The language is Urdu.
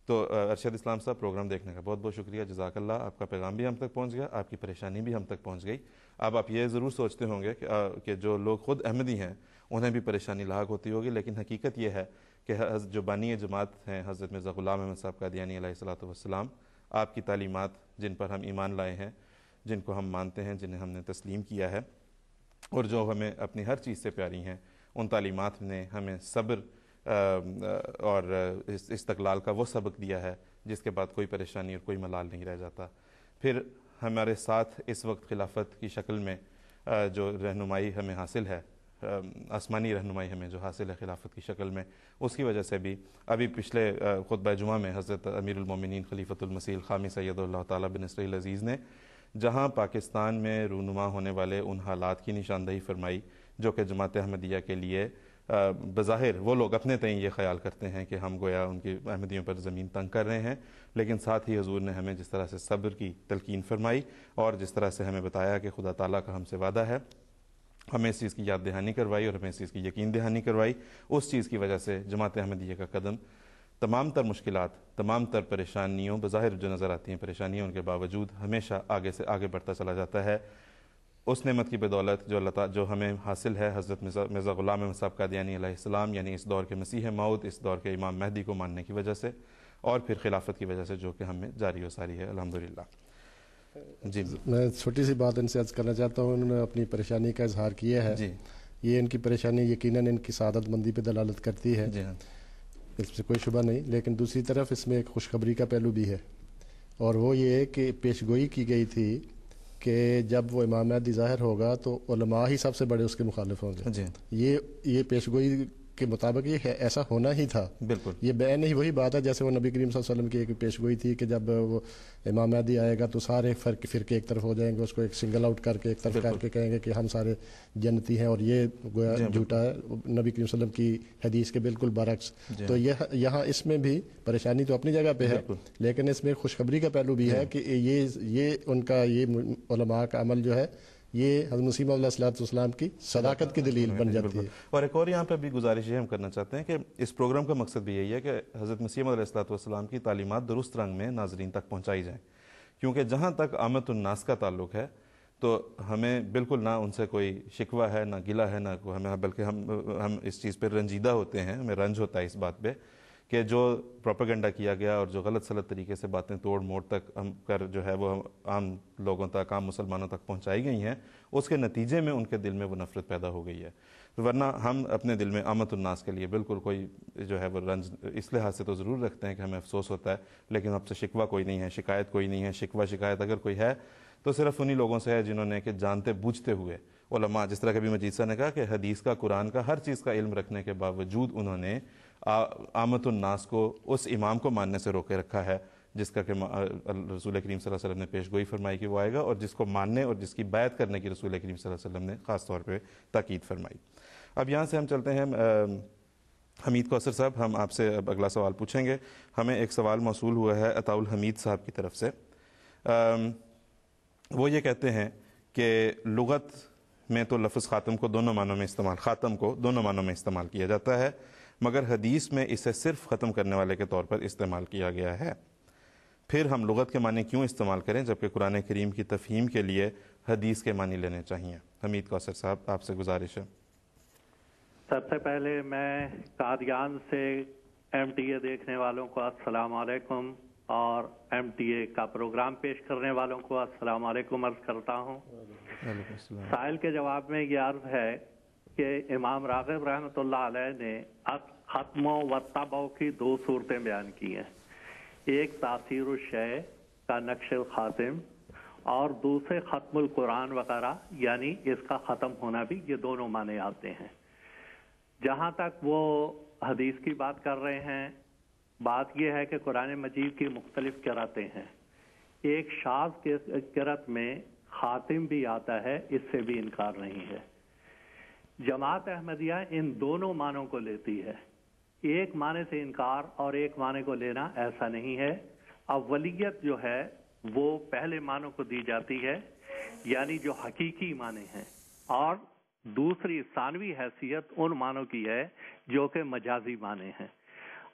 تو ارشد اسلام صاحب، پروگرام دیکھنے کا بہت بہت شکریہ، جزاک اللہ، آپ کا پیغام بھی ہم تک پہنچ گیا، آپ کی پریشانی بھی ہم تک پہنچ گئی۔ اب آپ یہ ضرور سوچتے ہوں گے کہ جو لوگ خود احمدی ہیں انہیں بھی پریشانی لاحق ہوتی ہوگی، لیکن حقیقت یہ ہے کہ جو بانی جماعت ہیں حضرت مرزا غلام احمد صاحب قادیانی علیہ الصلوۃ والسلام، آپ کی تعلیمات جن پر ہم ایمان لائے ہیں، جن کو ہم مانتے ہیں، جنہیں ہم نے تسلیم کیا ہے، اور جو ہمیں اپنی ہر چیز سے پیاری ہیں، ان تعلیمات نے ہمیں صبر اور استقلال کا وہ سبق دیا ہے جس کے بعد کوئی پریشانی اور کوئی ملال نہیں رہ جاتا۔ پھر ہمارے ساتھ اس وقت خلافت کی شکل میں جو رہنمائی ہمیں حاصل ہے، آسمانی رہنمائی ہمیں جو حاصل ہے خلافت کی شکل میں، اس کی وجہ سے بھی ابھی پچھلے خطبہ جمعہ میں حضرت امیر المومنین خلیفۃ المسیح الخامی سید اللہ تعالیٰ بن نصرہ العزیز نے جہاں پاکستان میں رونما ہونے والے ان حالات کی نشاندہی فرمائی جو کہ جماعت احمدیہ کے لیے بظاہر وہ لوگ اپنے تئیں یہ خیال کرتے ہیں کہ ہم گویا ان کی احمدیوں پر زمین تنگ کر رہے ہیں، لیکن ساتھ ہی حضور نے ہمیں جس طرح سے صبر کی تلقین فرمائی اور جس طرح سے ہمیں بتایا کہ خدا تعالیٰ کا ہم سے وعدہ ہے، ہمیں اس چیز کی یاد دہانی کروائی اور ہمیں اس چیز کی یقین دہانی کروائی، اس چیز کی وجہ سے جماعت احمدیہ کا قدم تمام تر مشکلات، تمام تر پریشانیوں بظاہر جو نظر آتی ہیں پریشانیوں، ان کے باوجود ہمیشہ آگے سے آگے بڑھتا چلا جاتا ہے، اس نعمت کی بدولت جو ہمیں حاصل ہے حضرت مرزا غلام احمد صاحب قادیانی علیہ السلام، یعنی اس دور کے مسیح موعود، اس دور کے امام مہدی کو ماننے کی وجہ سے، اور پھر خلافت کی وجہ سے جو کہ ہم میں جاری و ساری ہے الحمدللہ۔ جی میں چھوٹی سی بات ان سے عرض کرنا چاہتا ہوں، انہوں نے اپنی پریشانی کا اظہار کیا ہے، جی یہ ان کی پریشانی یقیناً ان کی سعادت مندی پہ دلالت کرتی ہے، جی ہاں اس سے کوئی شبہ نہیں، لیکن دوسری طرف اس میں ایک خوشخبری کا پہلو بھی ہے، اور وہ یہ ہے کہ پیشگوئی کی گئی تھی کہ جب وہ امام مہدی ظاہر ہوگا تو علماء ہی سب سے بڑے اس کے مخالف ہوں گے۔ جی یہ پیشگوئی کے مطابق یہ ایسا ہونا ہی تھا، بالکل یہ بین ہی وہی بات ہے جیسے وہ نبی کریم صلی اللہ علیہ وسلم کی ایک پیشگوئی تھی کہ جب وہ امام مہدی آئے گا تو سارے فرقے ایک طرف ہو جائیں گے، اس کو ایک سنگل آؤٹ کر کے ایک طرف کر کے کہیں گے کہ ہم سارے جنتی ہیں، اور یہ گویا جھوٹا ہے، نبی کریم صلی اللہ علیہ وسلم کی حدیث کے بالکل برعکس۔ تو یہاں اس میں بھی پریشانی تو اپنی جگہ پہ ہے، لیکن اس میں خوشخبری کا پہلو بھی ہے کہ یہ ان کا یہ علماء کا عمل جو ہے یہ حضرت مسیح موعود علیہ السلام کی صداقت کی دلیل بن جاتی ہے۔ اور ایک اور یہاں پہ بھی گزارش یہ ہم کرنا چاہتے ہیں کہ اس پروگرام کا مقصد بھی یہی ہے کہ حضرت مسیح موعود علیہ السلام کی تعلیمات درست رنگ میں ناظرین تک پہنچائی جائیں، کیونکہ جہاں تک عامت الناس کا تعلق ہے تو ہمیں بالکل نہ ان سے کوئی شکوہ ہے، نہ گلہ ہے، نہ ہمیں، بلکہ ہم اس چیز پہ رنجیدہ ہوتے ہیں، ہمیں رنج ہوتا ہے اس بات پہ کہ جو پروپیگنڈا کیا گیا اور جو غلط سلط طریقے سے باتیں توڑ موڑ تک ہم کر جو ہے وہ عام لوگوں تک، عام مسلمانوں تک پہنچائی گئی ہیں، اس کے نتیجے میں ان کے دل میں وہ نفرت پیدا ہو گئی ہے، ورنہ ہم اپنے دل میں عامت الناس کے لیے بالکل کوئی جو ہے وہ رنج اس لحاظ سے تو ضرور رکھتے ہیں کہ ہمیں افسوس ہوتا ہے، لیکن اب سے شکوہ کوئی نہیں ہے، شکایت کوئی نہیں ہے، شکوہ شکایت اگر کوئی ہے تو صرف انہی لوگوں سے ہے جنہوں نے کہ جانتے بوجھتے ہوئے علماء، جس طرح کبھی مجید صاحب نے کہا کہ حدیث کا، قرآن کا، ہر چیز کا علم رکھنے کے باوجود انہوں نے عامت الناس کو اس امام کو ماننے سے روکے رکھا ہے جس کا کہ رسول کریم صلی اللہ علیہ وسلم نے پیش گوئی فرمائی کہ وہ آئے گا، اور جس کو ماننے اور جس کی بیعت کرنے کی رسول کریم صلی اللہ علیہ وسلم نے خاص طور پہ تاکید فرمائی۔ اب یہاں سے ہم چلتے ہیں حمید کوثر صاحب، ہم آپ سے اب اگلا سوال پوچھیں گے۔ ہمیں ایک سوال موصول ہوا ہے عطاء الحمید صاحب کی طرف سے، وہ یہ کہتے ہیں کہ لغت میں تو لفظ خاتم کو دونوں معنوں میں استعمال کیا جاتا ہے، مگر حدیث میں اسے صرف ختم کرنے والے کے طور پر استعمال کیا گیا ہے، پھر ہم لغت کے معنی کیوں استعمال کریں جبکہ قرآن کریم کی تفہیم کے لیے حدیث کے معنی لینے چاہیے؟ حمید کوثر صاحب، آپ سے گزارش ہے۔ سب سے پہلے میں قادیان سے ایم ٹی اے دیکھنے والوں کو السلام علیکم، اور ایم ٹی اے کا پروگرام پیش کرنے والوں کو السلام علیکم عرض کرتا ہوں۔ سائل کے جواب میں یہ عرض ہے کہ امام راغب رحمۃ اللہ علیہ نے ختم و طبع کی دو صورتیں بیان کی ہیں، ایک تاثیر الشیء کا نقش الخاتم، اور دوسرے ختم القرآن وغیرہ، یعنی اس کا ختم ہونا بھی، یہ دونوں معنی آتے ہیں۔ جہاں تک وہ حدیث کی بات کر رہے ہیں، بات یہ ہے کہ قرآن مجید کی مختلف قرأتیں ہیں، ایک شاذ قرأت میں خاتم بھی آتا ہے، اس سے بھی انکار نہیں ہے۔ جماعت احمدیہ ان دونوں معنوں کو لیتی ہے، ایک معنی سے انکار اور ایک معنی کو لینا ایسا نہیں ہے۔ اولیت جو ہے وہ پہلے معنوں کو دی جاتی ہے، یعنی جو حقیقی معنی ہیں، اور دوسری ثانوی حیثیت ان معنوں کی ہے جو کہ مجازی معنی ہیں۔